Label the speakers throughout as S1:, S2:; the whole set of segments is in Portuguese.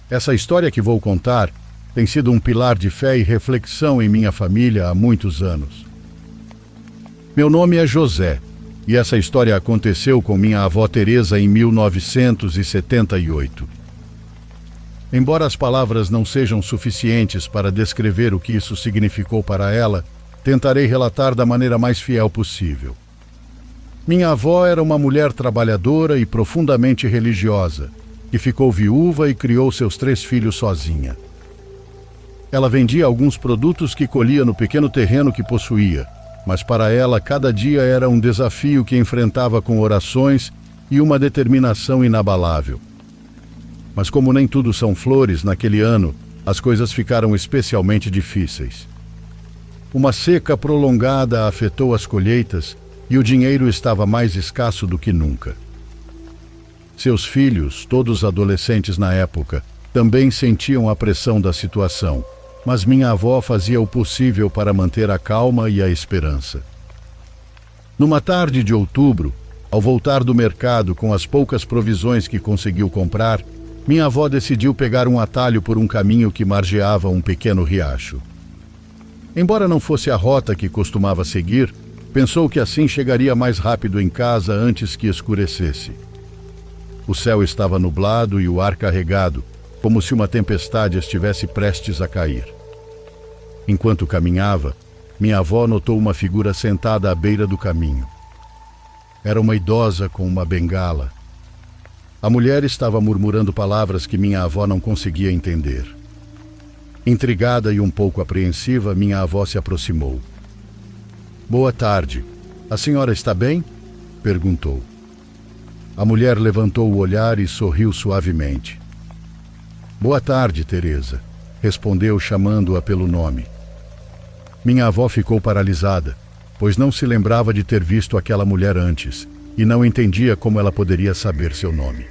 S1: Essa história que vou contar tem sido um pilar de fé e reflexão em minha família há muitos anos. Meu nome é José, e essa história aconteceu com minha avó Teresa em 1978. Embora as palavras não sejam suficientes para descrever o que isso significou para ela, tentarei relatar da maneira mais fiel possível. Minha avó era uma mulher trabalhadora e profundamente religiosa, que ficou viúva e criou seus 3 filhos sozinha. Ela vendia alguns produtos que colhia no pequeno terreno que possuía, mas para ela cada dia era um desafio que enfrentava com orações e uma determinação inabalável. Mas como nem tudo são flores, naquele ano, as coisas ficaram especialmente difíceis. Uma seca prolongada afetou as colheitas e o dinheiro estava mais escasso do que nunca. Seus filhos, todos adolescentes na época, também sentiam a pressão da situação, mas minha avó fazia o possível para manter a calma e a esperança. Numa tarde de outubro, ao voltar do mercado com as poucas provisões que conseguiu comprar, minha avó decidiu pegar um atalho por um caminho que margeava um pequeno riacho. Embora não fosse a rota que costumava seguir, pensou que assim chegaria mais rápido em casa antes que escurecesse. O céu estava nublado e o ar carregado, como se uma tempestade estivesse prestes a cair. Enquanto caminhava, minha avó notou uma figura sentada à beira do caminho. Era uma idosa com uma bengala. A mulher estava murmurando palavras que minha avó não conseguia entender. Intrigada e um pouco apreensiva, minha avó se aproximou. "Boa tarde. A senhora está bem?" perguntou. A mulher levantou o olhar e sorriu suavemente. "Boa tarde, Teresa", respondeu chamando-a pelo nome. Minha avó ficou paralisada, pois não se lembrava de ter visto aquela mulher antes e não entendia como ela poderia saber seu nome.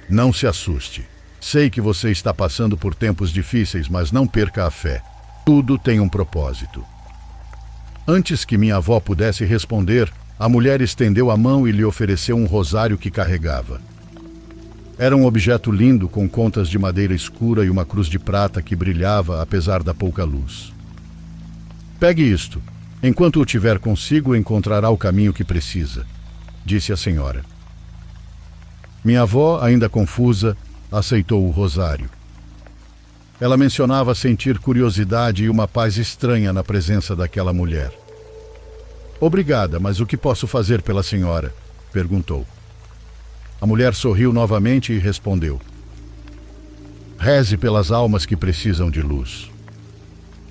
S1: "Não se assuste. Sei que você está passando por tempos difíceis, mas não perca a fé. Tudo tem um propósito." Antes que minha avó pudesse responder, a mulher estendeu a mão e lhe ofereceu um rosário que carregava. Era um objeto lindo com contas de madeira escura e uma cruz de prata que brilhava apesar da pouca luz. "Pegue isto. Enquanto o tiver consigo, encontrará o caminho que precisa", disse a senhora. Minha avó, ainda confusa, aceitou o rosário. Ela mencionava sentir curiosidade e uma paz estranha na presença daquela mulher. "Obrigada, mas o que posso fazer pela senhora?", perguntou. A mulher sorriu novamente e respondeu: "Reze pelas almas que precisam de luz."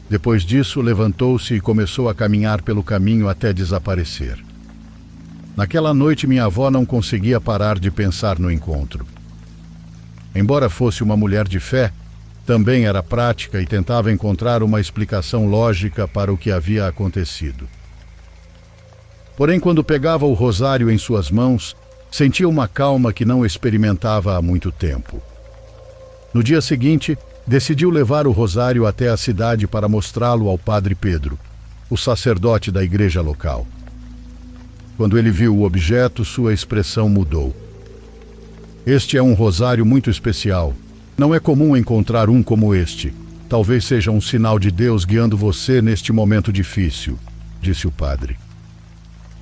S1: Depois disso, levantou-se e começou a caminhar pelo caminho até desaparecer. Naquela noite, minha avó não conseguia parar de pensar no encontro. Embora fosse uma mulher de fé, também era prática e tentava encontrar uma explicação lógica para o que havia acontecido. Porém, quando pegava o rosário em suas mãos, sentia uma calma que não experimentava há muito tempo. No dia seguinte, decidiu levar o rosário até a cidade para mostrá-lo ao padre Pedro, o sacerdote da igreja local. Quando ele viu o objeto, sua expressão mudou. "Este é um rosário muito especial. Não é comum encontrar um como este. Talvez seja um sinal de Deus guiando você neste momento difícil", disse o padre.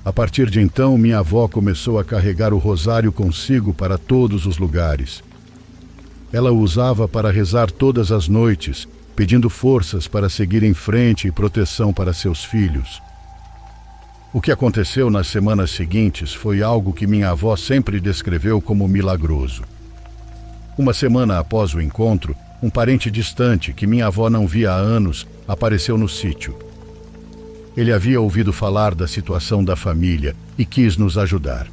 S1: A partir de então, minha avó começou a carregar o rosário consigo para todos os lugares. Ela o usava para rezar todas as noites, pedindo forças para seguir em frente e proteção para seus filhos. O que aconteceu nas semanas seguintes foi algo que minha avó sempre descreveu como milagroso. Uma semana após o encontro, um parente distante, que minha avó não via há anos, apareceu no sítio. Ele havia ouvido falar da situação da família e quis nos ajudar.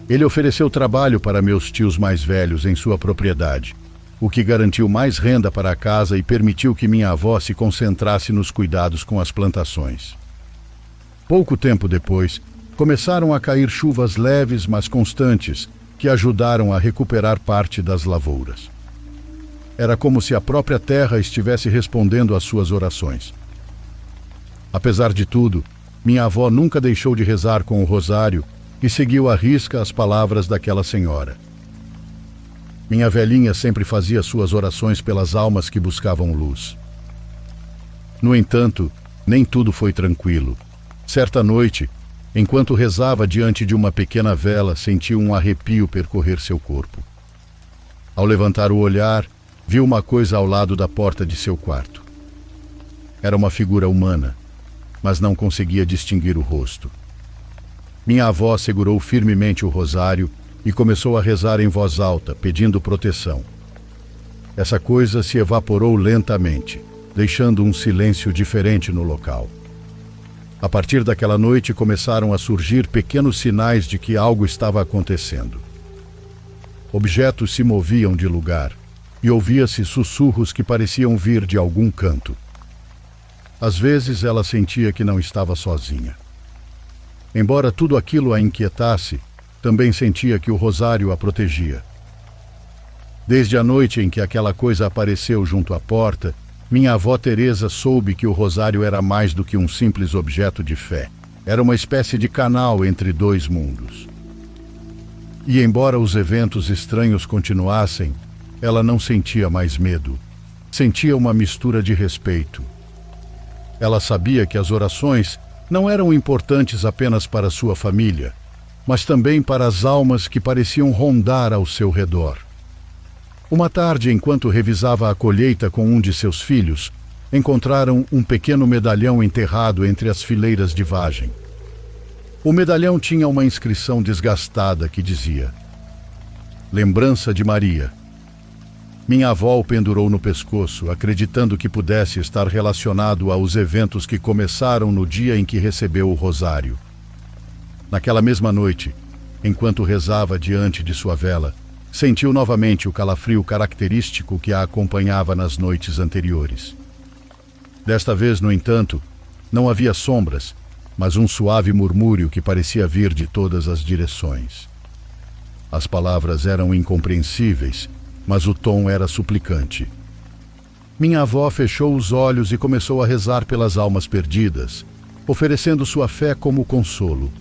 S1: Ele ofereceu trabalho para meus tios mais velhos em sua propriedade, o que garantiu mais renda para a casa e permitiu que minha avó se concentrasse nos cuidados com as plantações. Pouco tempo depois, começaram a cair chuvas leves, mas constantes, que ajudaram a recuperar parte das lavouras. Era como se a própria terra estivesse respondendo às suas orações. Apesar de tudo, minha avó nunca deixou de rezar com o rosário e seguiu à risca as palavras daquela senhora. Minha velhinha sempre fazia suas orações pelas almas que buscavam luz. No entanto, nem tudo foi tranquilo. Certa noite, enquanto rezava diante de uma pequena vela, sentiu um arrepio percorrer seu corpo. Ao levantar o olhar, viu uma coisa ao lado da porta de seu quarto. Era uma figura humana, mas não conseguia distinguir o rosto. Minha avó segurou firmemente o rosário e começou a rezar em voz alta, pedindo proteção. Essa coisa se evaporou lentamente, deixando um silêncio diferente no local. A partir daquela noite começaram a surgir pequenos sinais de que algo estava acontecendo. Objetos se moviam de lugar e ouvia-se sussurros que pareciam vir de algum canto. Às vezes ela sentia que não estava sozinha. Embora tudo aquilo a inquietasse, também sentia que o rosário a protegia. Desde a noite em que aquela coisa apareceu junto à porta, minha avó Teresa soube que o rosário era mais do que um simples objeto de fé. Era uma espécie de canal entre dois mundos. E embora os eventos estranhos continuassem, ela não sentia mais medo. Sentia uma mistura de respeito. Ela sabia que as orações não eram importantes apenas para sua família, mas também para as almas que pareciam rondar ao seu redor. Uma tarde, enquanto revisava a colheita com um de seus filhos, encontraram um pequeno medalhão enterrado entre as fileiras de vagem. O medalhão tinha uma inscrição desgastada que dizia: Lembrança de Maria. Minha avó o pendurou no pescoço, acreditando que pudesse estar relacionado aos eventos que começaram no dia em que recebeu o rosário. Naquela mesma noite, enquanto rezava diante de sua vela, sentiu novamente o calafrio característico que a acompanhava nas noites anteriores. Desta vez, no entanto, não havia sombras, mas um suave murmúrio que parecia vir de todas as direções. As palavras eram incompreensíveis, mas o tom era suplicante. Minha avó fechou os olhos e começou a rezar pelas almas perdidas, oferecendo sua fé como consolo.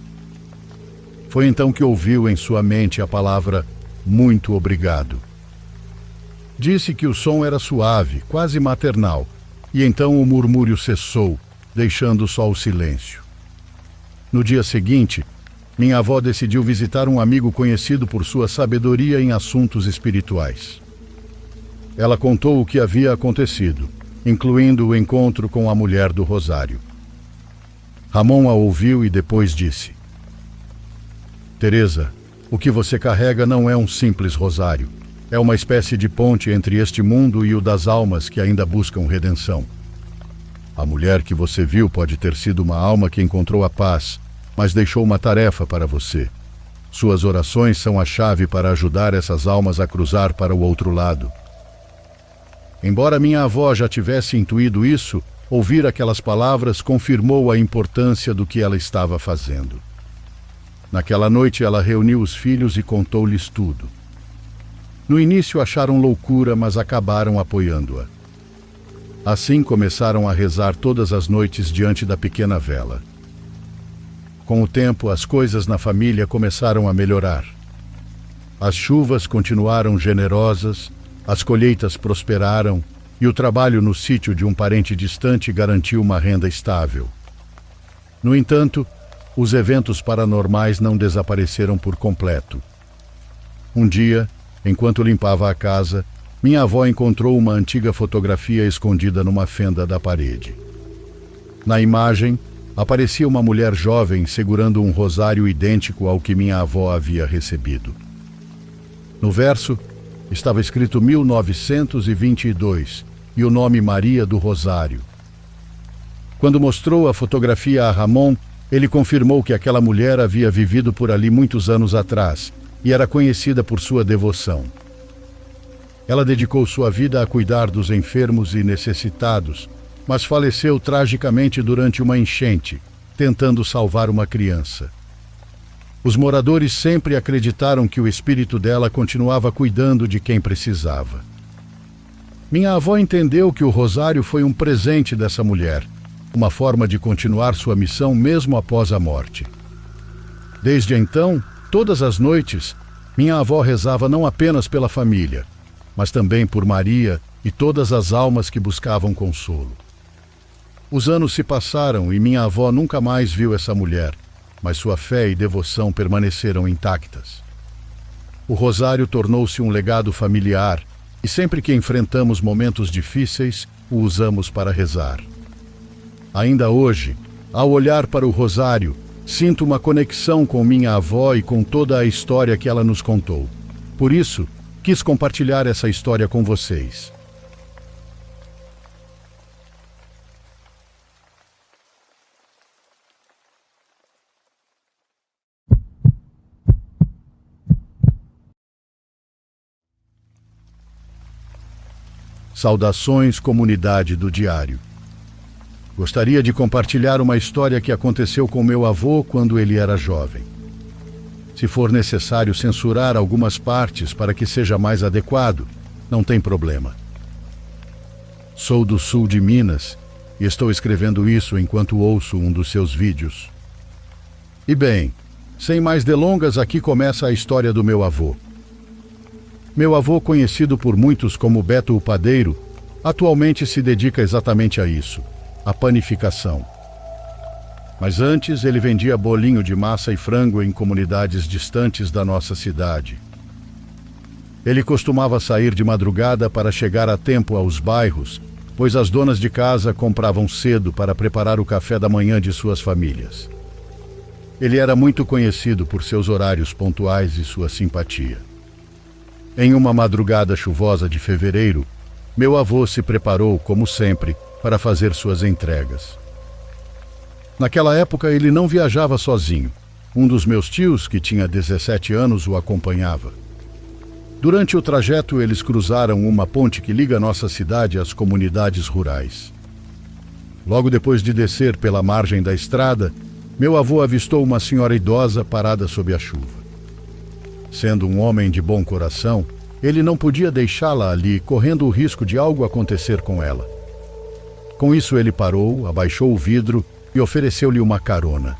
S1: Foi então que ouviu em sua mente a palavra muito obrigado. Disse que o som era suave, quase maternal, e então o murmúrio cessou, deixando só o silêncio. No dia seguinte, minha avó decidiu visitar um amigo conhecido por sua sabedoria em assuntos espirituais. Ela contou o que havia acontecido, incluindo o encontro com a mulher do rosário. Ramon a ouviu e depois disse: Teresa, o que você carrega não é um simples rosário. É uma espécie de ponte entre este mundo e o das almas que ainda buscam redenção. A mulher que você viu pode ter sido uma alma que encontrou a paz, mas deixou uma tarefa para você. Suas orações são a chave para ajudar essas almas a cruzar para o outro lado. Embora minha avó já tivesse intuído isso, ouvir aquelas palavras confirmou a importância do que ela estava fazendo. Naquela noite ela reuniu os filhos e contou-lhes tudo. No início acharam loucura, mas acabaram apoiando-a. Assim começaram a rezar todas as noites diante da pequena vela. Com o tempo, as coisas na família começaram a melhorar. As chuvas continuaram generosas, as colheitas prosperaram e o trabalho no sítio de um parente distante garantiu uma renda estável. No entanto, os eventos paranormais não desapareceram por completo. Um dia, enquanto limpava a casa, minha avó encontrou uma antiga fotografia escondida numa fenda da parede. Na imagem, aparecia uma mulher jovem segurando um rosário idêntico ao que minha avó havia recebido. No verso, estava escrito 1922 e o nome Maria do Rosário. Quando mostrou a fotografia a Ramon, ele confirmou que aquela mulher havia vivido por ali muitos anos atrás e era conhecida por sua devoção. Ela dedicou sua vida a cuidar dos enfermos e necessitados, mas faleceu tragicamente durante uma enchente, tentando salvar uma criança. Os moradores sempre acreditaram que o espírito dela continuava cuidando de quem precisava. Minha avó entendeu que o rosário foi um presente dessa mulher, uma forma de continuar sua missão mesmo após a morte. Desde então, todas as noites, Minha avó rezava não apenas pela família, mas também por Maria e todas as almas que buscavam consolo. Os anos se passaram e minha avó nunca mais viu essa mulher, mas sua fé e devoção permaneceram intactas. O rosário tornou-se um legado familiar e sempre que enfrentamos momentos difíceis, o usamos para rezar. Ainda hoje, ao olhar para o rosário, sinto uma conexão com minha avó e com toda a história que ela nos contou. Por isso, quis compartilhar essa história com vocês. Saudações, comunidade do Diário. Gostaria de compartilhar uma história que aconteceu com meu avô quando ele era jovem. Se for necessário censurar algumas partes para que seja mais adequado, não tem problema. Sou do sul de Minas e estou escrevendo isso enquanto ouço um dos seus vídeos. E bem, sem mais delongas, aqui começa a história do meu avô. Meu avô, conhecido por muitos como Beto o Padeiro, atualmente se dedica exatamente a isso, a panificação. Mas antes ele vendia bolinho de massa e frango em comunidades distantes da nossa cidade. Ele costumava sair de madrugada para chegar a tempo aos bairros, pois as donas de casa compravam cedo para preparar o café da manhã de suas famílias. Ele era muito conhecido por seus horários pontuais e sua simpatia. Em uma madrugada chuvosa de fevereiro, meu avô se preparou, como sempre, para fazer suas entregas. Naquela época ele não viajava sozinho. Um dos meus tios, que tinha 17 anos, o acompanhava. Durante o trajeto eles cruzaram uma ponte que liga nossa cidade às comunidades rurais. Logo depois de descer pela margem da estrada, meu avô avistou uma senhora idosa parada sob a chuva. Sendo um homem de bom coração, ele não podia deixá-la ali, correndo o risco de algo acontecer com ela. Com isso ele parou, abaixou o vidro e ofereceu-lhe uma carona.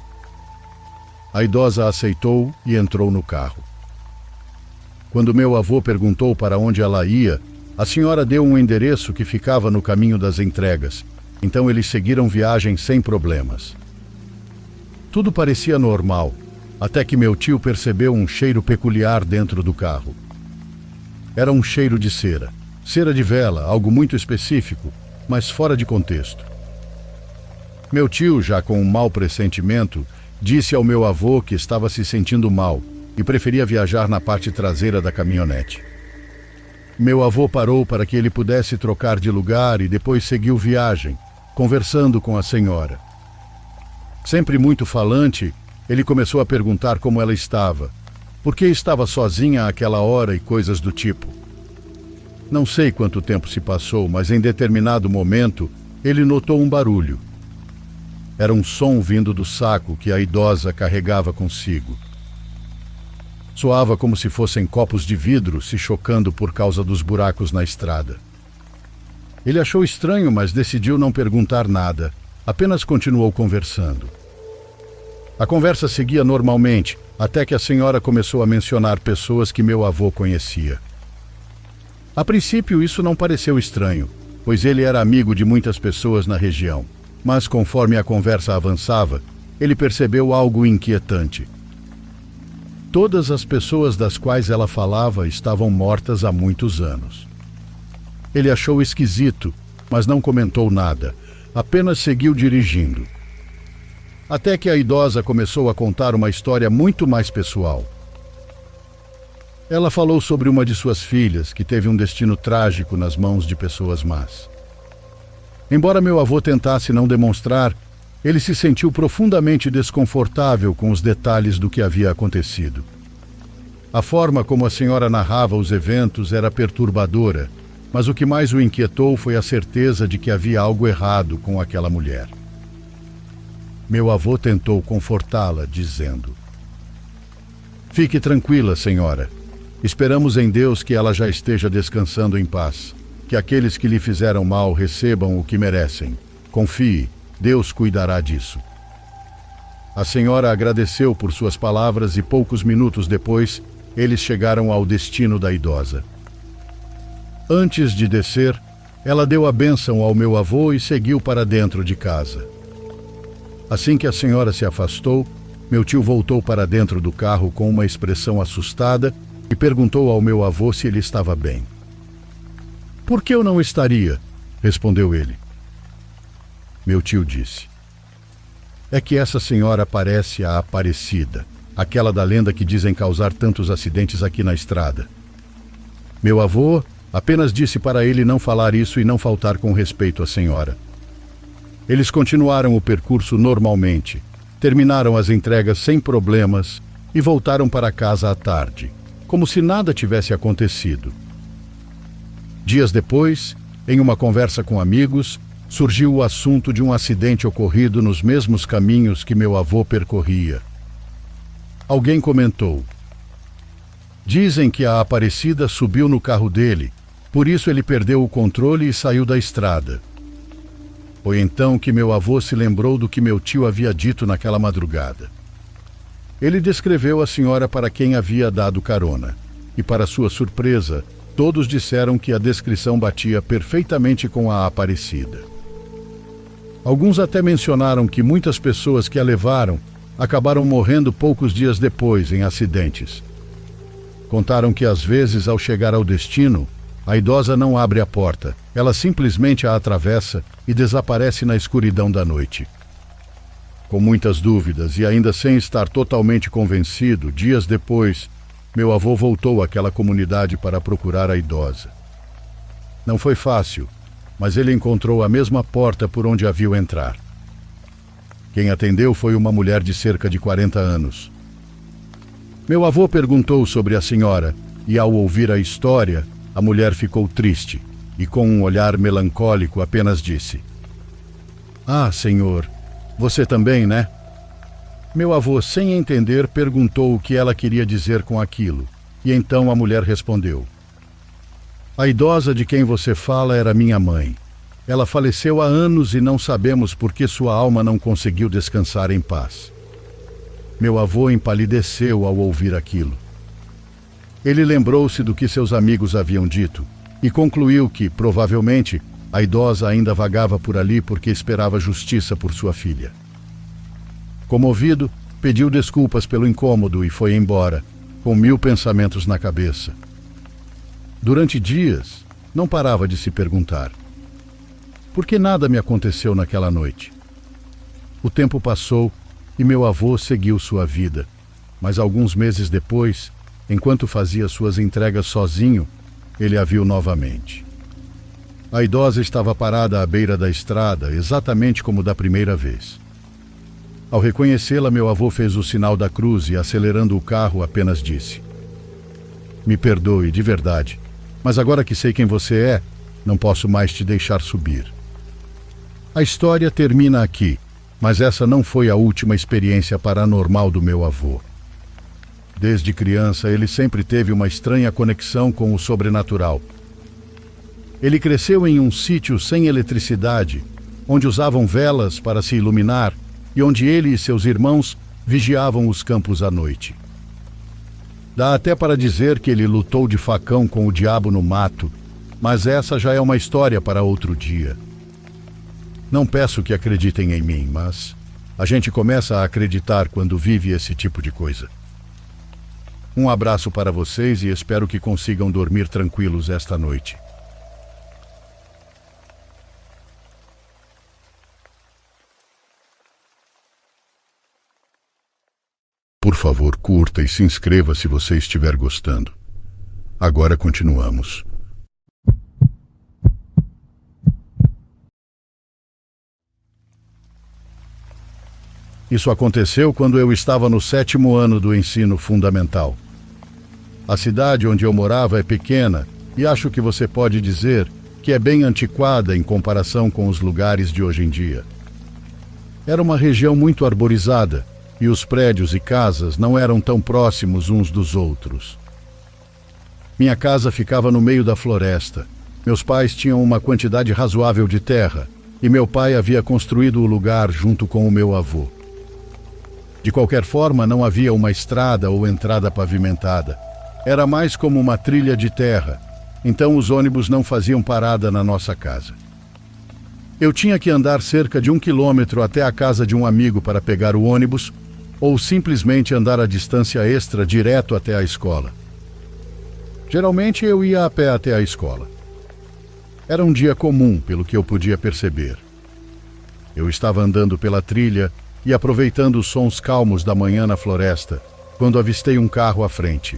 S1: A idosa aceitou e entrou no carro. Quando meu avô perguntou para onde ela ia, a senhora deu um endereço que ficava no caminho das entregas, então eles seguiram viagem sem problemas. Tudo parecia normal, até que meu tio percebeu um cheiro peculiar dentro do carro. Era um cheiro de cera, cera de vela, algo muito específico, mas fora de contexto. Meu tio, já com um mau pressentimento, disse ao meu avô que estava se sentindo mal e preferia viajar na parte traseira da caminhonete. Meu avô parou para que ele pudesse trocar de lugar e depois seguiu viagem, conversando com a senhora. Sempre muito falante, ele começou a perguntar como ela estava, por que estava sozinha àquela hora e coisas do tipo. Não sei quanto tempo se passou, mas em determinado momento ele notou um barulho. Era um som vindo do saco que a idosa carregava consigo. Soava como se fossem copos de vidro se chocando por causa dos buracos na estrada. Ele achou estranho, mas decidiu não perguntar nada, apenas continuou conversando. A conversa seguia normalmente, até que a senhora começou a mencionar pessoas que meu avô conhecia. A princípio isso não pareceu estranho, pois ele era amigo de muitas pessoas na região, mas conforme a conversa avançava, ele percebeu algo inquietante. Todas as pessoas das quais ela falava estavam mortas há muitos anos. Ele achou esquisito, mas não comentou nada, apenas seguiu dirigindo. Até que a idosa começou a contar uma história muito mais pessoal. Ela falou sobre uma de suas filhas que teve um destino trágico nas mãos de pessoas más. Embora meu avô tentasse não demonstrar, ele se sentiu profundamente desconfortável com os detalhes do que havia acontecido. A forma como a senhora narrava os eventos era perturbadora, mas o que mais o inquietou foi a certeza de que havia algo errado com aquela mulher. Meu avô tentou confortá-la, dizendo: "Fique tranquila, senhora. Esperamos em Deus que ela já esteja descansando em paz, que aqueles que lhe fizeram mal recebam o que merecem. Confie, Deus cuidará disso." A senhora agradeceu por suas palavras e poucos minutos depois, eles chegaram ao destino da idosa. Antes de descer, ela deu a bênção ao meu avô e seguiu para dentro de casa. Assim que a senhora se afastou, meu tio voltou para dentro do carro com uma expressão assustada e perguntou ao meu avô se ele estava bem. "Por que eu não estaria?" respondeu ele. Meu tio disse: "É que essa senhora parece a Aparecida, aquela da lenda que dizem causar tantos acidentes aqui na estrada." Meu avô apenas disse para ele não falar isso e não faltar com respeito à senhora. Eles continuaram o percurso normalmente, terminaram as entregas sem problemas e voltaram para casa à tarde, como se nada tivesse acontecido. Dias depois, em uma conversa com amigos, surgiu o assunto de um acidente ocorrido nos mesmos caminhos que meu avô percorria. Alguém comentou: "Dizem que a Aparecida subiu no carro dele, por isso ele perdeu o controle e saiu da estrada." Foi então que meu avô se lembrou do que meu tio havia dito naquela madrugada. Ele descreveu a senhora para quem havia dado carona, e para sua surpresa, todos disseram que a descrição batia perfeitamente com a Aparecida. Alguns até mencionaram que muitas pessoas que a levaram acabaram morrendo poucos dias depois em acidentes. Contaram que às vezes, ao chegar ao destino, a idosa não abre a porta, ela simplesmente a atravessa e desaparece na escuridão da noite. Com muitas dúvidas e ainda sem estar totalmente convencido, dias depois, meu avô voltou àquela comunidade para procurar a idosa. Não foi fácil, mas ele encontrou a mesma porta por onde a viu entrar. Quem atendeu foi uma mulher de cerca de 40 anos. Meu avô perguntou sobre a senhora e, ao ouvir a história, a mulher ficou triste e, com um olhar melancólico, apenas disse: "Ah, senhor, você também, né?" Meu avô, sem entender, perguntou o que ela queria dizer com aquilo, e então a mulher respondeu: "A idosa de quem você fala era minha mãe. Ela faleceu há anos e não sabemos por que sua alma não conseguiu descansar em paz." Meu avô empalideceu ao ouvir aquilo. Ele lembrou-se do que seus amigos haviam dito e concluiu que, provavelmente, a idosa ainda vagava por ali porque esperava justiça por sua filha. Comovido, pediu desculpas pelo incômodo e foi embora, com 1000 pensamentos na cabeça. Durante dias, não parava de se perguntar: por que nada me aconteceu naquela noite? O tempo passou e meu avô seguiu sua vida, mas alguns meses depois, enquanto fazia suas entregas sozinho, ele a viu novamente. A idosa estava parada à beira da estrada, exatamente como da primeira vez. Ao reconhecê-la, meu avô fez o sinal da cruz e, acelerando o carro, apenas disse: "Me perdoe, de verdade, mas agora que sei quem você é, não posso mais te deixar subir." A história termina aqui, mas essa não foi a última experiência paranormal do meu avô. Desde criança, ele sempre teve uma estranha conexão com o sobrenatural. Ele cresceu em um sítio sem eletricidade, onde usavam velas para se iluminar e onde ele e seus irmãos vigiavam os campos à noite. Dá até para dizer que ele lutou de facão com o diabo no mato, mas essa já é uma história para outro dia. Não peço que acreditem em mim, mas a gente começa a acreditar quando vive esse tipo de coisa. Um abraço para vocês e espero que consigam dormir tranquilos esta noite. Por favor, curta e se inscreva se você estiver gostando. Agora continuamos. Isso aconteceu quando eu estava no 7º ano do ensino fundamental. A cidade onde eu morava é pequena e acho que você pode dizer que é bem antiquada em comparação com os lugares de hoje em dia. Era uma região muito arborizada e os prédios e casas não eram tão próximos uns dos outros. Minha casa ficava no meio da floresta. Meus pais tinham uma quantidade razoável de terra e meu pai havia construído o lugar junto com o meu avô. De qualquer forma, não havia uma estrada ou entrada pavimentada, Era mais como uma trilha de terra, então os ônibus não faziam parada na nossa casa. Eu tinha que andar cerca de 1 quilômetro até a casa de um amigo para pegar o ônibus, ou simplesmente andar a distância extra direto até a escola. Geralmente eu ia a pé até a escola. Era um dia comum, pelo que eu podia perceber. Eu estava andando pela trilha e aproveitando os sons calmos da manhã na floresta, quando avistei um carro à frente.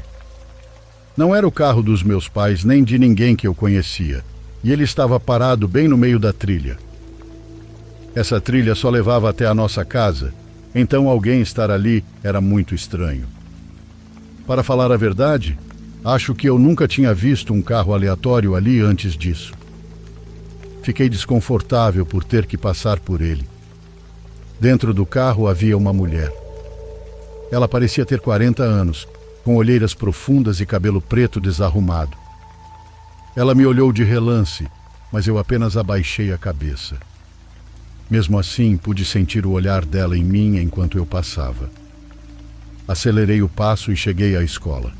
S1: Não era o carro dos meus pais nem de ninguém que eu conhecia, e ele estava parado bem no meio da trilha. Essa trilha só levava até a nossa casa, então alguém estar ali era muito estranho. Para falar a verdade, acho que eu nunca tinha visto um carro aleatório ali antes disso. Fiquei desconfortável por ter que passar por ele. Dentro do carro havia uma mulher. Ela parecia ter 40 anos, com olheiras profundas e cabelo preto desarrumado. Ela me olhou de relance, mas eu apenas abaixei a cabeça. Mesmo assim, pude sentir o olhar dela em mim enquanto eu passava. Acelerei o passo e cheguei à escola.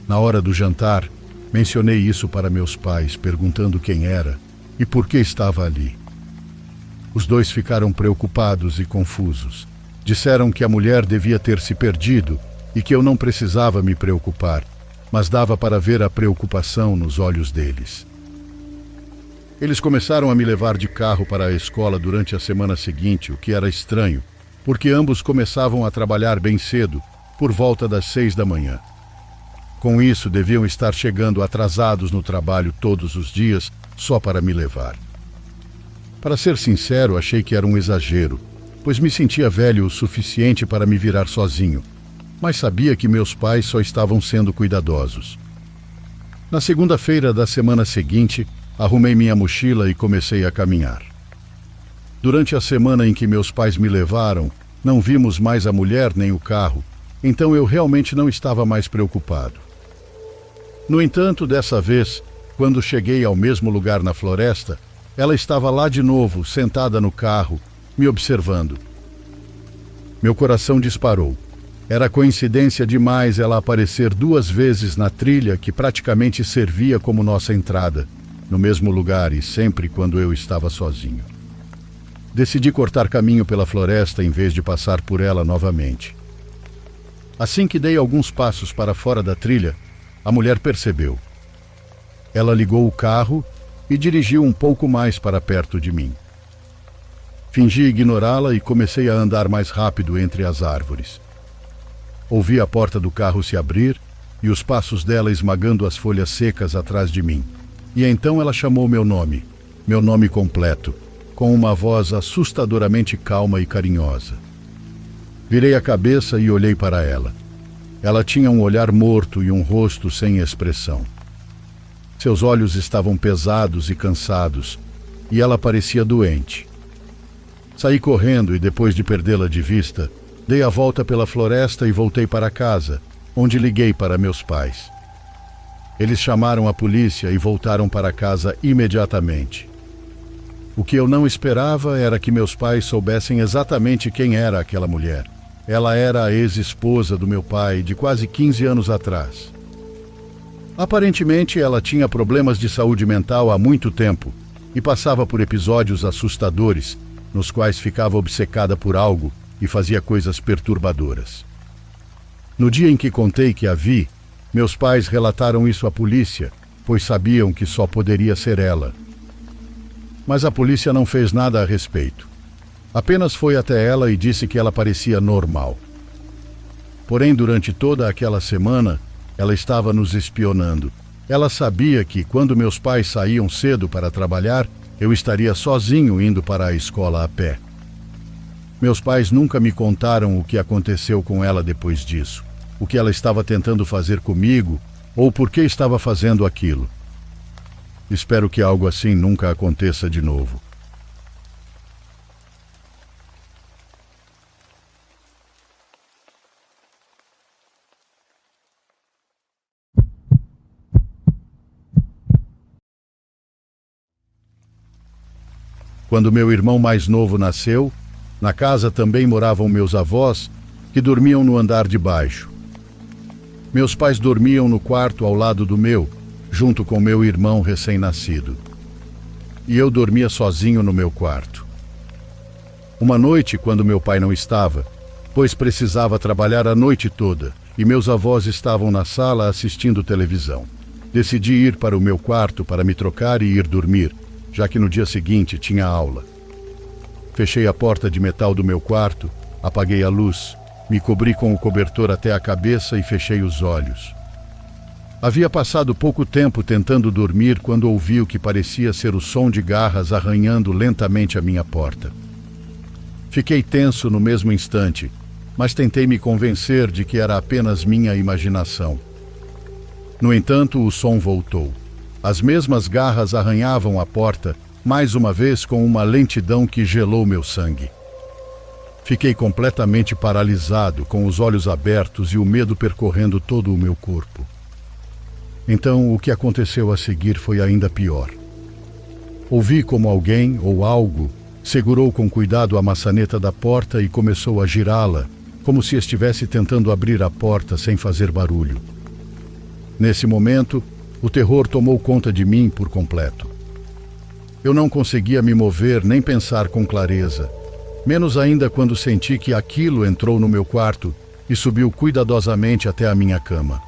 S1: Na hora do jantar, mencionei isso para meus pais, perguntando quem era e por que estava ali. Os dois ficaram preocupados e confusos. Disseram que a mulher devia ter se perdido e que eu não precisava me preocupar, mas dava para ver a preocupação nos olhos deles. Eles começaram a me levar de carro para a escola durante a semana seguinte, o que era estranho, porque ambos começavam a trabalhar bem cedo, por volta das 6 da manhã. Com isso, deviam estar chegando atrasados no trabalho todos os dias, só para me levar. Para ser sincero, achei que era um exagero, pois me sentia velho o suficiente para me virar sozinho, mas sabia que meus pais só estavam sendo cuidadosos. Na segunda-feira da semana seguinte, arrumei minha mochila e comecei a caminhar. Durante a semana em que meus pais me levaram, não vimos mais a mulher nem o carro, então eu realmente não estava mais preocupado. No entanto, dessa vez, quando cheguei ao mesmo lugar na floresta, ela estava lá de novo, sentada no carro, me observando. Meu coração disparou. Era coincidência demais ela aparecer 2 vezes na trilha que praticamente servia como nossa entrada, no mesmo lugar e sempre quando eu estava sozinho. Decidi cortar caminho pela floresta em vez de passar por ela novamente. Assim que dei alguns passos para fora da trilha, a mulher percebeu. Ela ligou o carro e dirigiu um pouco mais para perto de mim. Fingi ignorá-la e comecei a andar mais rápido entre as árvores. Ouvi a porta do carro se abrir e os passos dela esmagando as folhas secas atrás de mim. E então ela chamou meu nome completo, com uma voz assustadoramente calma e carinhosa. Virei a cabeça e olhei para ela. Ela tinha um olhar morto e um rosto sem expressão. Seus olhos estavam pesados e cansados, e ela parecia doente. Saí correndo e, depois de perdê-la de vista, dei a volta pela floresta e voltei para casa, onde liguei para meus pais. Eles chamaram a polícia e voltaram para casa imediatamente. O que eu não esperava era que meus pais soubessem exatamente quem era aquela mulher. Ela era a ex-esposa do meu pai de quase 15 anos atrás. Aparentemente, ela tinha problemas de saúde mental há muito tempo e passava por episódios assustadores, nos quais ficava obcecada por algo e fazia coisas perturbadoras. No dia em que contei que a vi, meus pais relataram isso à polícia, pois sabiam que só poderia ser ela. Mas a polícia não fez nada a respeito. Apenas foi até ela e disse que ela parecia normal. Porém, durante toda aquela semana, ela estava nos espionando. Ela sabia que, quando meus pais saíam cedo para trabalhar, eu estaria sozinho indo para a escola a pé. Meus pais nunca me contaram o que aconteceu com ela depois disso, o que ela estava tentando fazer comigo ou por que estava fazendo aquilo. Espero que algo assim nunca aconteça de novo. Quando meu irmão mais novo nasceu, na casa também moravam meus avós, que dormiam no andar de baixo. Meus pais dormiam no quarto ao lado do meu, junto com meu irmão recém-nascido. E eu dormia sozinho no meu quarto. Uma noite, quando meu pai não estava, pois precisava trabalhar a noite toda, e meus avós estavam na sala assistindo televisão, decidi ir para o meu quarto para me trocar e ir dormir, já que no dia seguinte tinha aula. Fechei a porta de metal do meu quarto, apaguei a luz, me cobri com o cobertor até a cabeça e fechei os olhos. Havia passado pouco tempo tentando dormir quando ouvi o que parecia ser o som de garras arranhando lentamente a minha porta. Fiquei tenso no mesmo instante, mas tentei me convencer de que era apenas minha imaginação. No entanto, o som voltou. As mesmas garras arranhavam a porta, mais uma vez com uma lentidão que gelou meu sangue. Fiquei completamente paralisado, com os olhos abertos e o medo percorrendo todo o meu corpo. Então, o que aconteceu a seguir foi ainda pior. Ouvi como alguém ou algo segurou com cuidado a maçaneta da porta e começou a girá-la, como se estivesse tentando abrir a porta sem fazer barulho. Nesse momento, o terror tomou conta de mim por completo. Eu não conseguia me mover nem pensar com clareza, menos ainda quando senti que aquilo entrou no meu quarto e subiu cuidadosamente até a minha cama.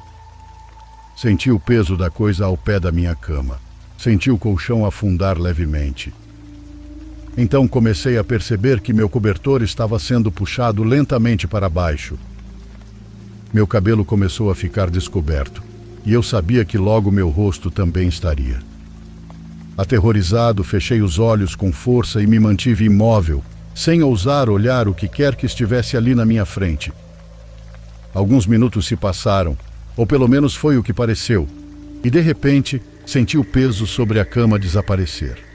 S1: Senti o peso da coisa ao pé da minha cama. Senti o colchão afundar levemente. Então comecei a perceber que meu cobertor estava sendo puxado lentamente para baixo. Meu cabelo começou a ficar descoberto, e eu sabia que logo meu rosto também estaria. Aterrorizado, fechei os olhos com força e me mantive imóvel, sem ousar olhar o que quer que estivesse ali na minha frente. Alguns minutos se passaram, ou pelo menos foi o que pareceu, e de repente senti o peso sobre a cama desaparecer.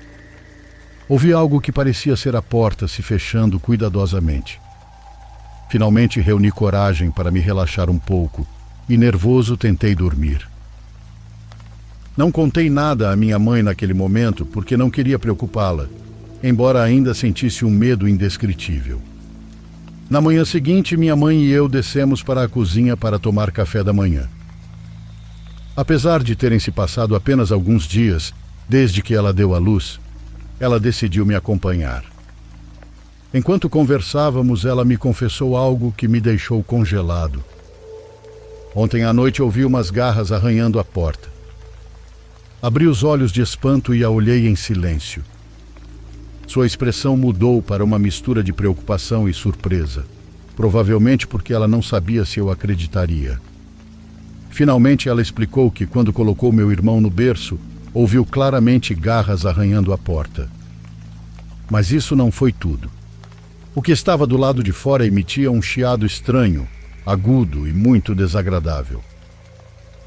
S1: Ouvi algo que parecia ser a porta se fechando cuidadosamente. Finalmente reuni coragem para me relaxar um pouco, e nervoso tentei dormir. Não contei nada à minha mãe naquele momento porque não queria preocupá-la, embora ainda sentisse um medo indescritível. Na manhã seguinte, minha mãe e eu descemos para a cozinha para tomar café da manhã. Apesar de terem se passado apenas alguns dias desde que ela deu à luz, ela decidiu me acompanhar. Enquanto conversávamos, ela me confessou algo que me deixou congelado. Ontem à noite ouvi umas garras arranhando a porta. Abri os olhos de espanto e a olhei em silêncio. Sua expressão mudou para uma mistura de preocupação e surpresa, provavelmente porque ela não sabia se eu acreditaria. Finalmente ela explicou que quando colocou meu irmão no berço, ouviu claramente garras arranhando a porta. Mas isso não foi tudo. O que estava do lado de fora emitia um chiado estranho, agudo e muito desagradável.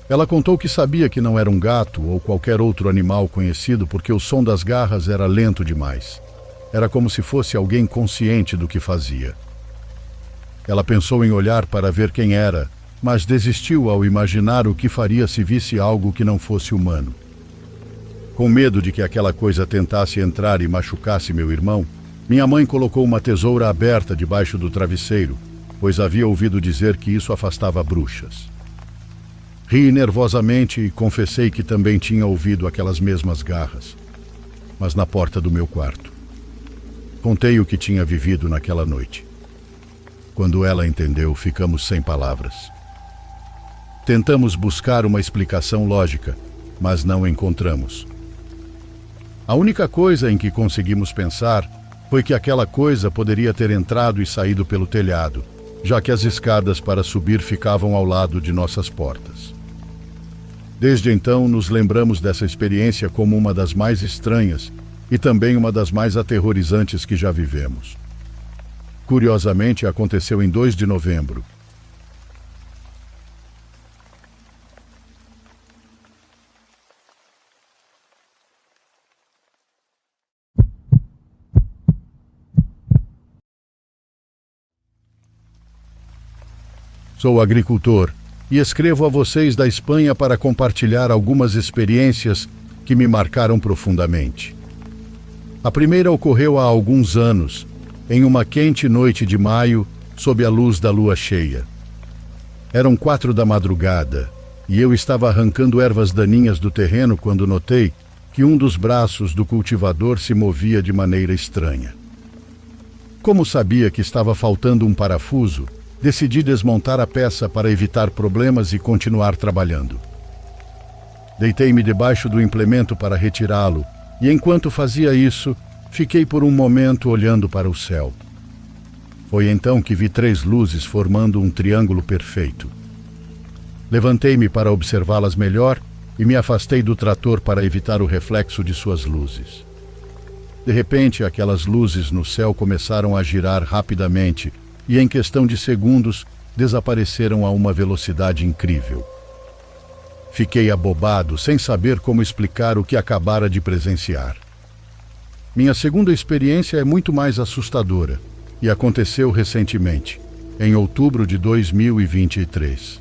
S1: Ela contou que sabia que não era um gato ou qualquer outro animal conhecido porque o som das garras era lento demais. Era como se fosse alguém consciente do que fazia. Ela pensou em olhar para ver quem era, mas desistiu ao imaginar o que faria se visse algo que não fosse humano. Com medo de que aquela coisa tentasse entrar e machucasse meu irmão, minha mãe colocou uma tesoura aberta debaixo do travesseiro, pois havia ouvido dizer que isso afastava bruxas. Ri nervosamente e confessei que também tinha ouvido aquelas mesmas garras, mas na porta do meu quarto. Contei o que tinha vivido naquela noite. Quando ela entendeu, ficamos sem palavras. Tentamos buscar uma explicação lógica, mas não encontramos. A única coisa em que conseguimos pensar foi que aquela coisa poderia ter entrado e saído pelo telhado, já que as escadas para subir ficavam ao lado de nossas portas. Desde então, nos lembramos dessa experiência como uma das mais estranhas e também uma das mais aterrorizantes que já vivemos. Curiosamente, aconteceu em 2 de novembro. Sou agricultor e escrevo a vocês da Espanha para compartilhar algumas experiências que me marcaram profundamente. A primeira ocorreu há alguns anos, em uma quente noite de maio, sob a luz da lua cheia. Eram 4 da madrugada e eu estava arrancando ervas daninhas do terreno quando notei que um dos braços do cultivador se movia de maneira estranha. Como sabia que estava faltando um parafuso, decidi desmontar a peça para evitar problemas e continuar trabalhando. Deitei-me debaixo do implemento para retirá-lo e, enquanto fazia isso, fiquei por um momento olhando para o céu. Foi então que vi 3 luzes formando um triângulo perfeito. Levantei-me para observá-las melhor e me afastei do trator para evitar o reflexo de suas luzes. De repente, aquelas luzes no céu começaram a girar rapidamente e, em questão de segundos, desapareceram a uma velocidade incrível. Fiquei abobado, sem saber como explicar o que acabara de presenciar. Minha segunda experiência é muito mais assustadora e aconteceu recentemente, em outubro de 2023.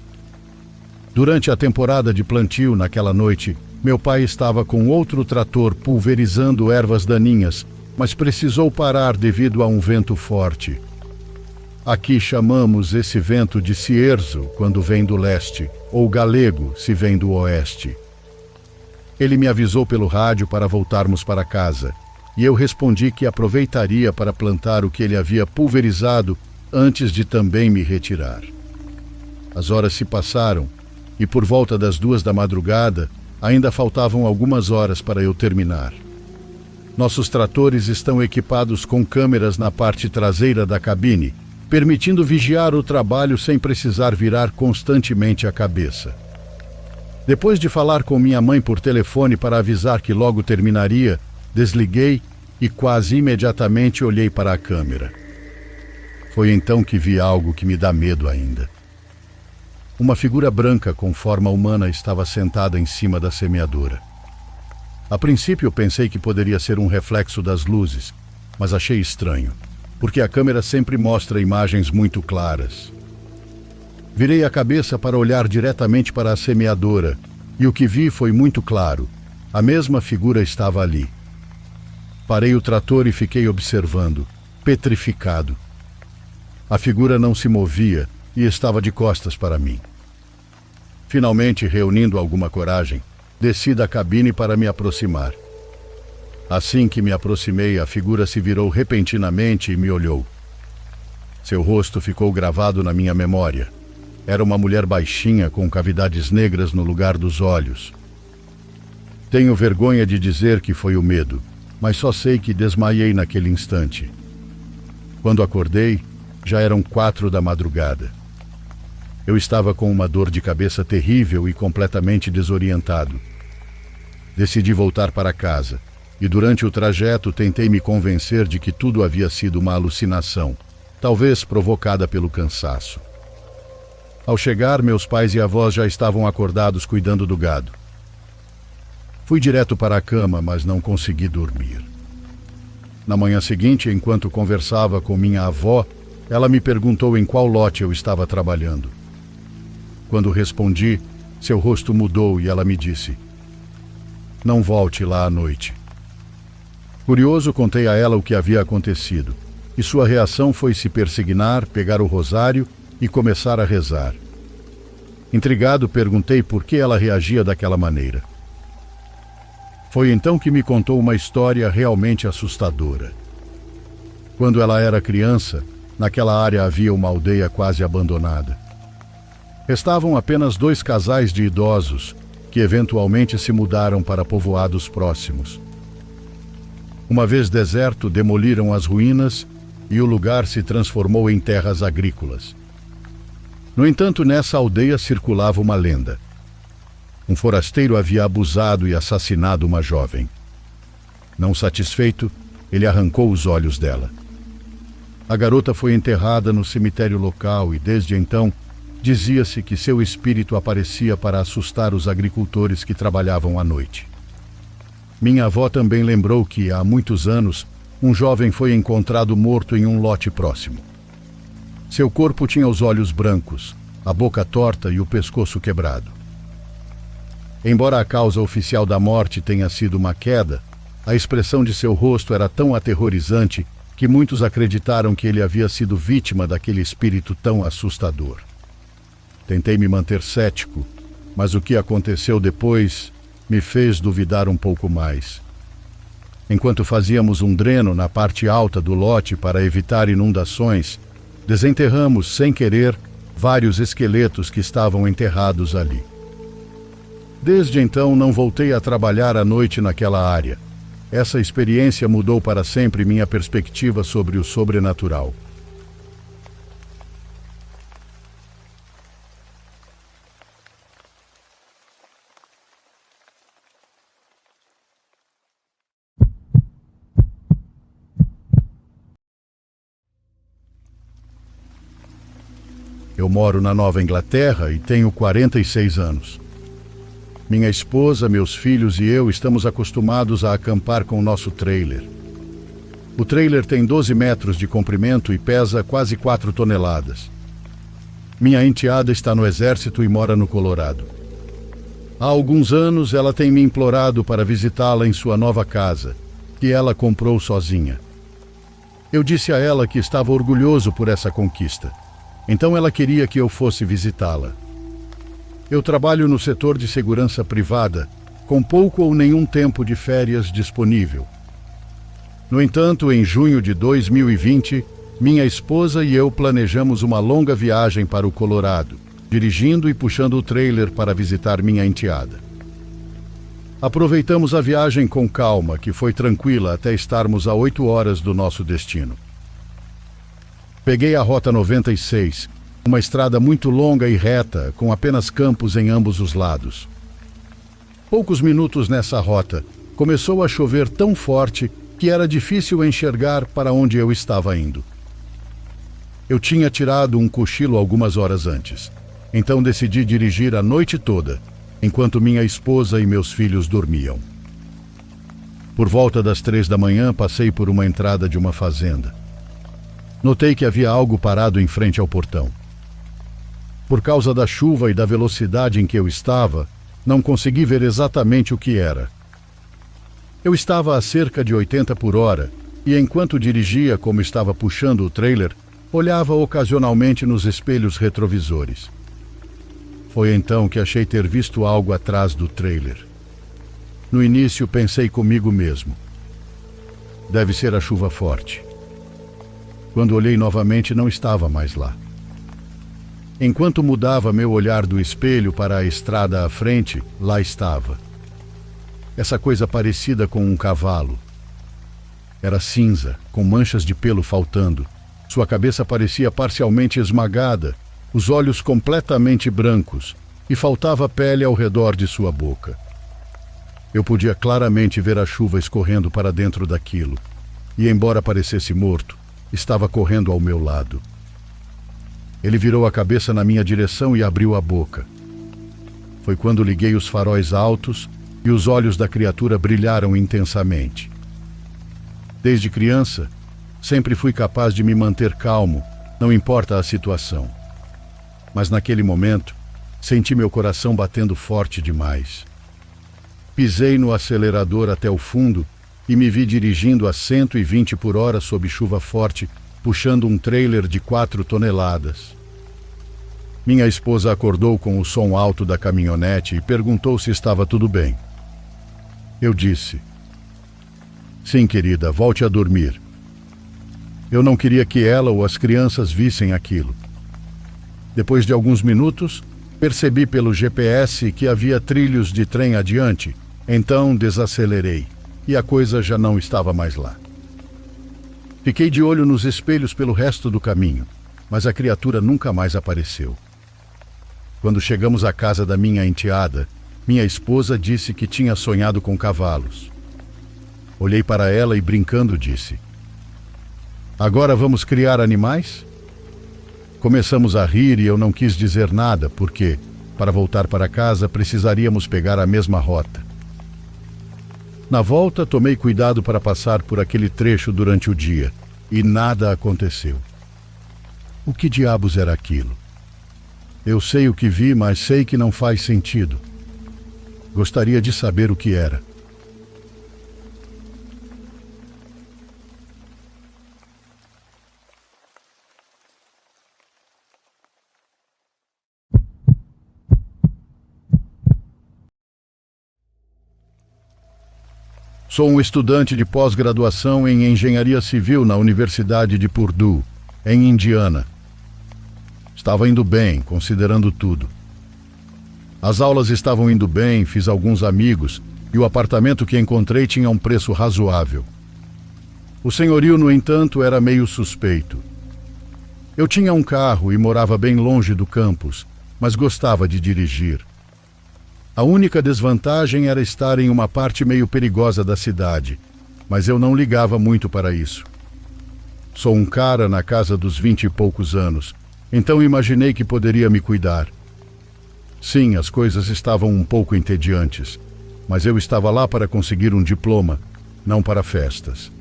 S1: Durante a temporada de plantio naquela noite, meu pai estava com outro trator pulverizando ervas daninhas, mas precisou parar devido a um vento forte. Aqui chamamos esse vento de cierzo quando vem do leste, ou galego se vem do oeste. Ele me avisou pelo rádio para voltarmos para casa, e eu respondi que aproveitaria para plantar o que ele havia pulverizado antes de também me retirar. As horas se passaram, e por volta das 2 da madrugada, ainda faltavam algumas horas para eu terminar. Nossos tratores estão equipados com câmeras na parte traseira da cabine, permitindo vigiar o trabalho sem precisar virar constantemente a cabeça. Depois de falar com minha mãe por telefone para avisar que logo terminaria, desliguei e quase imediatamente olhei para a câmera. Foi então que vi algo que me dá medo ainda. Uma figura branca com forma humana estava sentada em cima da semeadora. A princípio pensei que poderia ser um reflexo das luzes, mas achei estranho, porque a câmera sempre mostra imagens muito claras. Virei a cabeça para olhar diretamente para a semeadora, e o que vi foi muito claro. A mesma figura estava ali. Parei o trator e fiquei observando, petrificado. A figura não se movia e estava de costas para mim. Finalmente, reunindo alguma coragem, desci da cabine para me aproximar. Assim que me aproximei, a figura se virou repentinamente e me olhou. Seu rosto ficou gravado na minha memória. Era uma mulher baixinha com cavidades negras no lugar dos olhos. Tenho vergonha de dizer que foi o medo, mas só sei que desmaiei naquele instante. Quando acordei, já eram 4 da madrugada. Eu estava com uma dor de cabeça terrível e completamente desorientado. Decidi voltar para casa. E durante o trajeto tentei me convencer de que tudo havia sido uma alucinação, talvez provocada pelo cansaço. Ao chegar, meus pais e avós já estavam acordados cuidando do gado. Fui direto para a cama, mas não consegui dormir. Na manhã seguinte, enquanto conversava com minha avó, ela me perguntou em qual lote eu estava trabalhando. Quando respondi, seu rosto mudou e ela me disse: "Não volte lá à noite." Curioso, contei a ela o que havia acontecido, e sua reação foi se persignar, pegar o rosário e começar a rezar. Intrigado, perguntei por que ela reagia daquela maneira. Foi então que me contou uma história realmente assustadora. Quando ela era criança, naquela área havia uma aldeia quase abandonada. Restavam apenas 2 casais de idosos, que eventualmente se mudaram para povoados próximos. Uma vez deserto, demoliram as ruínas e o lugar se transformou em terras agrícolas. No entanto, nessa aldeia circulava uma lenda. Um forasteiro havia abusado e assassinado uma jovem. Não satisfeito, ele arrancou os olhos dela. A garota foi enterrada no cemitério local e, desde então, dizia-se que seu espírito aparecia para assustar os agricultores que trabalhavam à noite. Minha avó também lembrou que, há muitos anos, um jovem foi encontrado morto em um lote próximo. Seu corpo tinha os olhos brancos, a boca torta e o pescoço quebrado. Embora a causa oficial da morte tenha sido uma queda, a expressão de seu rosto era tão aterrorizante que muitos acreditaram que ele havia sido vítima daquele espírito tão assustador. Tentei me manter cético, mas o que aconteceu depois me fez duvidar um pouco mais. Enquanto fazíamos um dreno na parte alta do lote para evitar inundações, desenterramos, sem querer, vários esqueletos que estavam enterrados ali. Desde então não voltei a trabalhar à noite naquela área. Essa experiência mudou para sempre minha perspectiva sobre o sobrenatural. Eu moro na Nova Inglaterra e tenho 46 anos. Minha esposa, meus filhos e eu estamos acostumados a acampar com o nosso trailer. O trailer tem 12 metros de comprimento e pesa quase 4 toneladas. Minha enteada está no exército e mora no Colorado. Há alguns anos ela tem me implorado para visitá-la em sua nova casa, que ela comprou sozinha. Eu disse a ela que estava orgulhoso por essa conquista. Então ela queria que eu fosse visitá-la. Eu trabalho no setor de segurança privada, com pouco ou nenhum tempo de férias disponível. No entanto, em junho de 2020, minha esposa e eu planejamos uma longa viagem para o Colorado, dirigindo e puxando o trailer para visitar minha enteada. Aproveitamos a viagem com calma, que foi tranquila até estarmos a 8 horas do nosso destino. Peguei a Rota 96, uma estrada muito longa e reta, com apenas campos em ambos os lados. Poucos minutos nessa rota, começou a chover tão forte que era difícil enxergar para onde eu estava indo. Eu tinha tirado um cochilo algumas horas antes, então decidi dirigir a noite toda, enquanto minha esposa e meus filhos dormiam. Por volta das 3 da manhã, passei por uma entrada de uma fazenda. Notei que havia algo parado em frente ao portão. Por causa da chuva e da velocidade em que eu estava, não consegui ver exatamente o que era. Eu estava a cerca de 80 por hora e, enquanto dirigia como estava puxando o trailer, olhava ocasionalmente nos espelhos retrovisores. Foi então que achei ter visto algo atrás do trailer. No início pensei comigo mesmo: deve ser a chuva forte. Quando olhei novamente, não estava mais lá. Enquanto mudava meu olhar do espelho para a estrada à frente, lá estava. Essa coisa parecida com um cavalo. Era cinza, com manchas de pelo faltando. Sua cabeça parecia parcialmente esmagada, os olhos completamente brancos, e faltava pele ao redor de sua boca. Eu podia claramente ver a chuva escorrendo para dentro daquilo, e embora parecesse morto, estava correndo ao meu lado. Ele virou a cabeça na minha direção e abriu a boca. Foi quando liguei os faróis altos e os olhos da criatura brilharam intensamente. Desde criança, sempre fui capaz de me manter calmo, não importa a situação. Mas naquele momento, senti meu coração batendo forte demais. Pisei no acelerador até o fundo e me vi dirigindo a 120 por hora sob chuva forte, puxando um trailer de 4 toneladas. Minha esposa acordou com o som alto da caminhonete e perguntou se estava tudo bem. Eu disse: sim, querida, volte a dormir. Eu não queria que ela ou as crianças vissem aquilo. Depois de alguns minutos, percebi pelo GPS que havia trilhos de trem adiante, então desacelerei. E a coisa já não estava mais lá. Fiquei de olho nos espelhos pelo resto do caminho, mas a criatura nunca mais apareceu. Quando chegamos à casa da minha enteada, minha esposa disse que tinha sonhado com cavalos. Olhei para ela e, brincando, disse: agora vamos criar animais? Começamos a rir e eu não quis dizer nada, porque, para voltar para casa, precisaríamos pegar a mesma rota. Na volta, tomei cuidado para passar por aquele trecho durante o dia, e nada aconteceu. O que diabos era aquilo? Eu sei o que vi, mas sei que não faz sentido. Gostaria de saber o que era. Sou um estudante de pós-graduação em Engenharia Civil na Universidade de Purdue, em Indiana. Estava indo bem, considerando tudo. As aulas estavam indo bem, fiz alguns amigos e o apartamento que encontrei tinha um preço razoável. O senhorio, no entanto, era meio suspeito. Eu tinha um carro e morava bem longe do campus, mas gostava de dirigir. A única desvantagem era estar em uma parte meio perigosa da cidade, mas eu não ligava muito para isso. Sou um cara na casa dos 20 e poucos anos, então imaginei que poderia me cuidar. Sim, as coisas estavam um pouco entediantes, mas eu estava lá para conseguir um diploma, não para festas.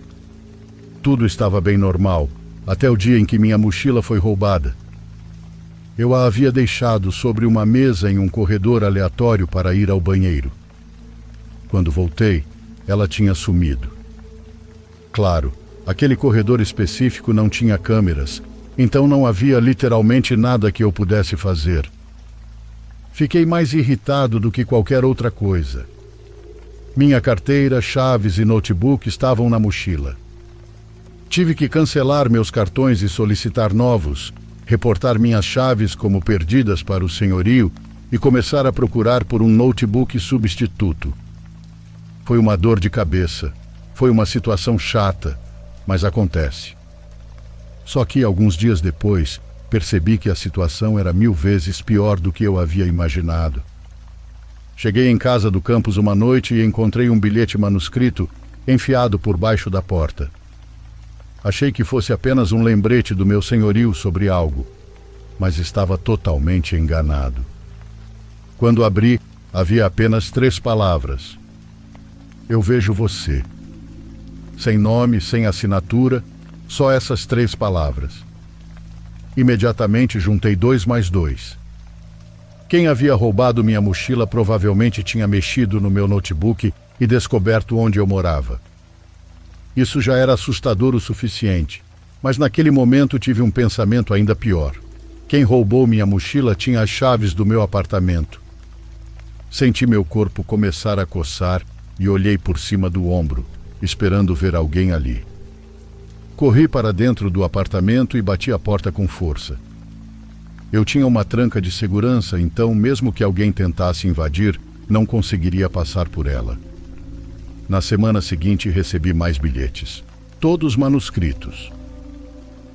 S1: Tudo estava bem normal, até o dia em que minha mochila foi roubada. Eu a havia deixado sobre uma mesa em um corredor aleatório para ir ao banheiro. Quando voltei, ela tinha sumido. Claro, aquele corredor específico não tinha câmeras, então não havia literalmente nada que eu pudesse fazer. Fiquei mais irritado do que qualquer outra coisa. Minha carteira, chaves e notebook estavam na mochila. Tive que cancelar meus cartões e solicitar novos, reportar minhas chaves como perdidas para o senhorio e começar a procurar por um notebook substituto. Foi uma dor de cabeça, foi uma situação chata, mas acontece. Só que, alguns dias depois, percebi que a situação era 1000 vezes pior do que eu havia imaginado. Cheguei em casa do campus uma noite e encontrei um bilhete manuscrito enfiado por baixo da porta. Achei que fosse apenas um lembrete do meu senhorio sobre algo, mas estava totalmente enganado. Quando abri, havia apenas 3 palavras. Eu vejo você. Sem nome, sem assinatura, só essas 3 palavras. Imediatamente juntei 2 mais 2. Quem havia roubado minha mochila provavelmente tinha mexido no meu notebook e descoberto onde eu morava. Isso já era assustador o suficiente, mas naquele momento tive um pensamento ainda pior. Quem roubou minha mochila tinha as chaves do meu apartamento. Senti meu corpo começar a coçar e olhei por cima do ombro, esperando ver alguém ali. Corri para dentro do apartamento e bati a porta com força. Eu tinha uma tranca de segurança, então, mesmo que alguém tentasse invadir, não conseguiria passar por ela. Na semana seguinte, recebi mais bilhetes, todos manuscritos.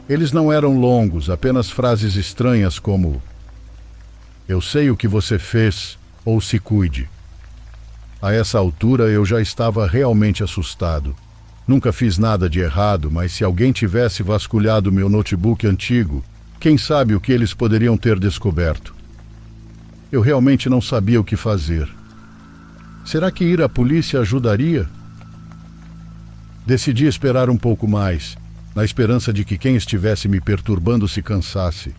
S1: Eles não eram longos, apenas frases estranhas como: "Eu sei o que você fez", ou "se cuide". A essa altura, eu já estava realmente assustado. Nunca fiz nada de errado, mas se alguém tivesse vasculhado meu notebook antigo, quem sabe o que eles poderiam ter descoberto? Eu realmente não sabia o que fazer. Será que ir à polícia ajudaria? Decidi esperar um pouco mais, na esperança de que quem estivesse me perturbando se cansasse.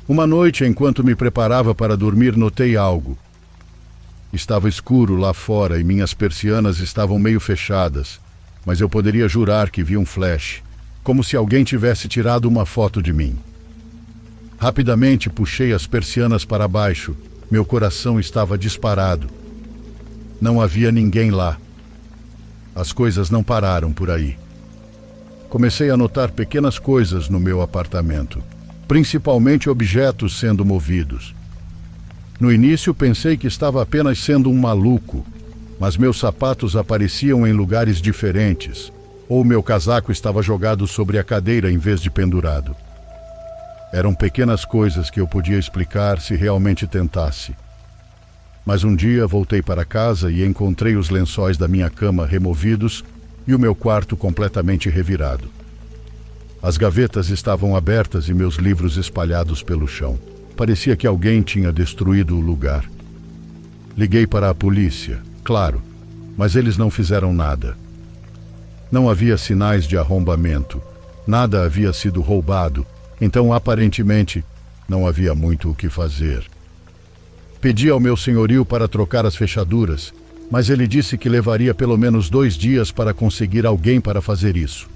S1: Uma noite, enquanto me preparava para dormir, notei algo. Estava escuro lá fora e minhas persianas estavam meio fechadas, mas eu poderia jurar que vi um flash, como se alguém tivesse tirado uma foto de mim. Rapidamente puxei as persianas para baixo, meu coração estava disparado. Não havia ninguém lá. As coisas não pararam por aí. Comecei a notar pequenas coisas no meu apartamento, principalmente objetos sendo movidos. No início pensei que estava apenas sendo um maluco, mas meus sapatos apareciam em lugares diferentes, ou meu casaco estava jogado sobre a cadeira em vez de pendurado. Eram pequenas coisas que eu podia explicar se realmente tentasse. Mas um dia voltei para casa e encontrei os lençóis da minha cama removidos e o meu quarto completamente revirado. As gavetas estavam abertas e meus livros espalhados pelo chão. Parecia que alguém tinha destruído o lugar. Liguei para a polícia, claro, mas eles não fizeram nada. Não havia sinais de arrombamento, nada havia sido roubado, então aparentemente não havia muito o que fazer. Pedi ao meu senhorio para trocar as fechaduras, mas ele disse que levaria pelo menos 2 dias para conseguir alguém para fazer isso.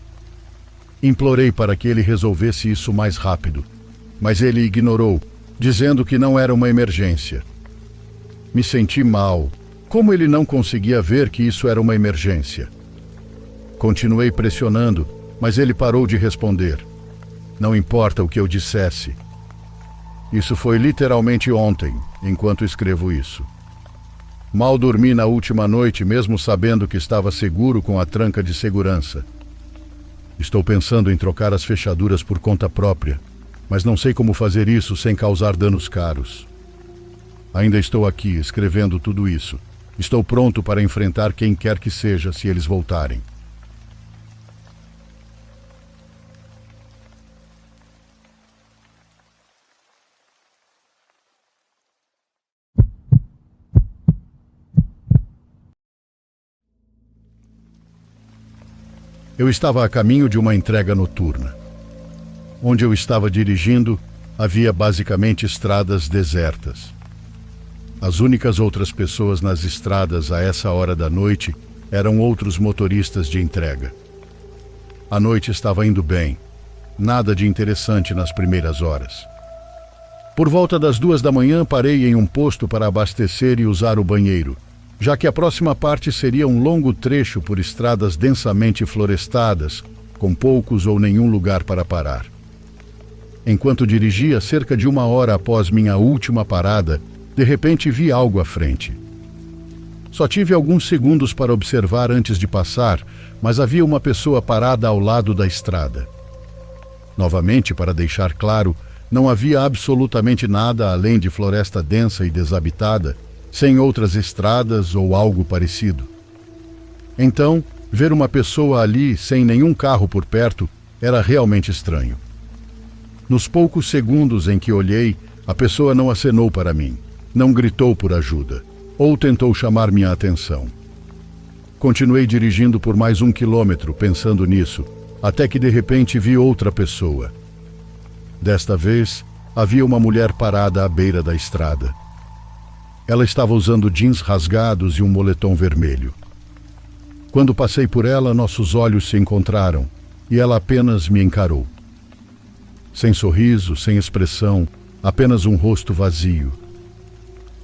S1: Implorei para que ele resolvesse isso mais rápido, mas ele ignorou, dizendo que não era uma emergência. Me senti mal, Como ele não conseguia ver que isso era uma emergência? Continuei pressionando, mas ele parou de responder. Não importa o que eu dissesse. Isso foi literalmente ontem, enquanto escrevo isso. Mal dormi na última noite, mesmo sabendo que estava seguro com a tranca de segurança. Estou pensando em trocar as fechaduras por conta própria, mas não sei como fazer isso sem causar danos caros. Ainda estou aqui, escrevendo tudo isso. Estou pronto para enfrentar quem quer que seja se eles voltarem. Eu estava a caminho de uma entrega noturna. Onde eu estava dirigindo, havia basicamente estradas desertas. As únicas outras pessoas nas estradas a essa hora da noite eram outros motoristas de entrega. A noite estava indo bem, nada de interessante nas primeiras horas. Por volta das 2 da manhã, parei em um posto para abastecer e usar o banheiro, já que a próxima parte seria um longo trecho por estradas densamente florestadas, com poucos ou nenhum lugar para parar. Enquanto dirigia, cerca de 1 hora após minha última parada, de repente vi algo à frente. Só tive alguns segundos para observar antes de passar, mas havia uma pessoa parada ao lado da estrada. Novamente, para deixar claro, não havia absolutamente nada além de floresta densa e desabitada, sem outras estradas ou algo parecido. Então, ver uma pessoa ali sem nenhum carro por perto era realmente estranho. Nos poucos segundos em que olhei, a pessoa não acenou para mim, não gritou por ajuda, ou tentou chamar minha atenção. Continuei dirigindo por mais 1 quilômetro, pensando nisso, até que de repente vi outra pessoa. Desta vez, havia uma mulher parada à beira da estrada. Ela estava usando jeans rasgados e um moletom vermelho. Quando passei por ela, nossos olhos se encontraram e ela apenas me encarou. Sem sorriso, sem expressão, apenas um rosto vazio.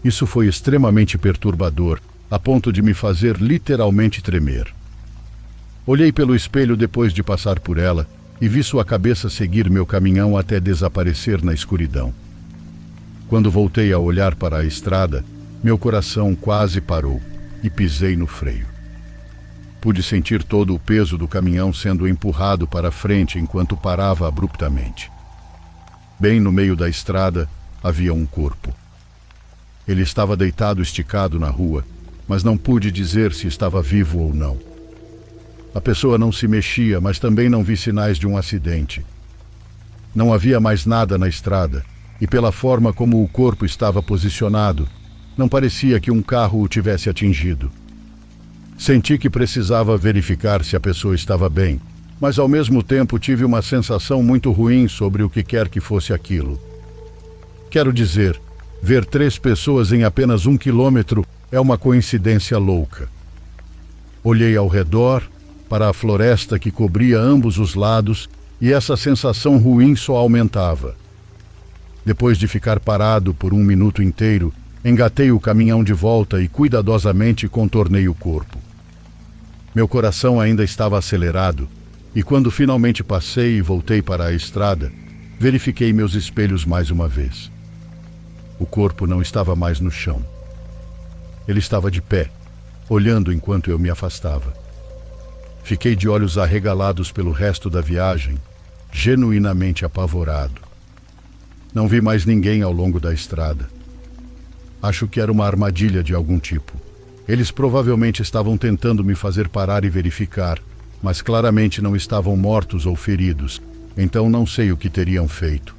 S1: Isso foi extremamente perturbador, a ponto de me fazer literalmente tremer. Olhei pelo espelho depois de passar por ela e vi sua cabeça seguir meu caminhão até desaparecer na escuridão. Quando voltei a olhar para a estrada, meu coração quase parou e pisei no freio. Pude sentir todo o peso do caminhão sendo empurrado para frente enquanto parava abruptamente. Bem no meio da estrada havia um corpo. Ele estava deitado esticado na rua, mas não pude dizer se estava vivo ou não. A pessoa não se mexia, mas também não vi sinais de um acidente. Não havia mais nada na estrada, e pela forma como o corpo estava posicionado, não parecia que um carro o tivesse atingido. Senti que precisava verificar se a pessoa estava bem, mas ao mesmo tempo tive uma sensação muito ruim sobre o que quer que fosse aquilo. Quero dizer, ver 3 pessoas em apenas 1 quilômetro é uma coincidência louca. Olhei ao redor, para a floresta que cobria ambos os lados, e essa sensação ruim só aumentava. Depois de ficar parado por 1 minuto inteiro, engatei o caminhão de volta e cuidadosamente contornei o corpo. Meu coração ainda estava acelerado, e quando finalmente passei e voltei para a estrada, verifiquei meus espelhos mais uma vez. O corpo não estava mais no chão. Ele estava de pé, olhando enquanto eu me afastava. Fiquei de olhos arregalados pelo resto da viagem, genuinamente apavorado. Não vi mais ninguém ao longo da estrada. Acho que era uma armadilha de algum tipo. Eles provavelmente estavam tentando me fazer parar e verificar, mas claramente não estavam mortos ou feridos, então não sei o que teriam feito.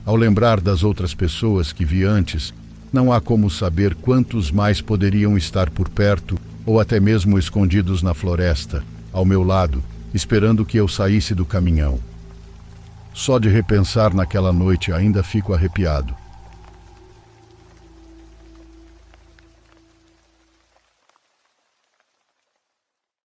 S1: Ao lembrar das outras pessoas que vi antes, não há como saber quantos mais poderiam estar por perto ou até mesmo escondidos na floresta, ao meu lado, esperando que eu saísse do caminhão. Só de repensar naquela noite ainda fico arrepiado.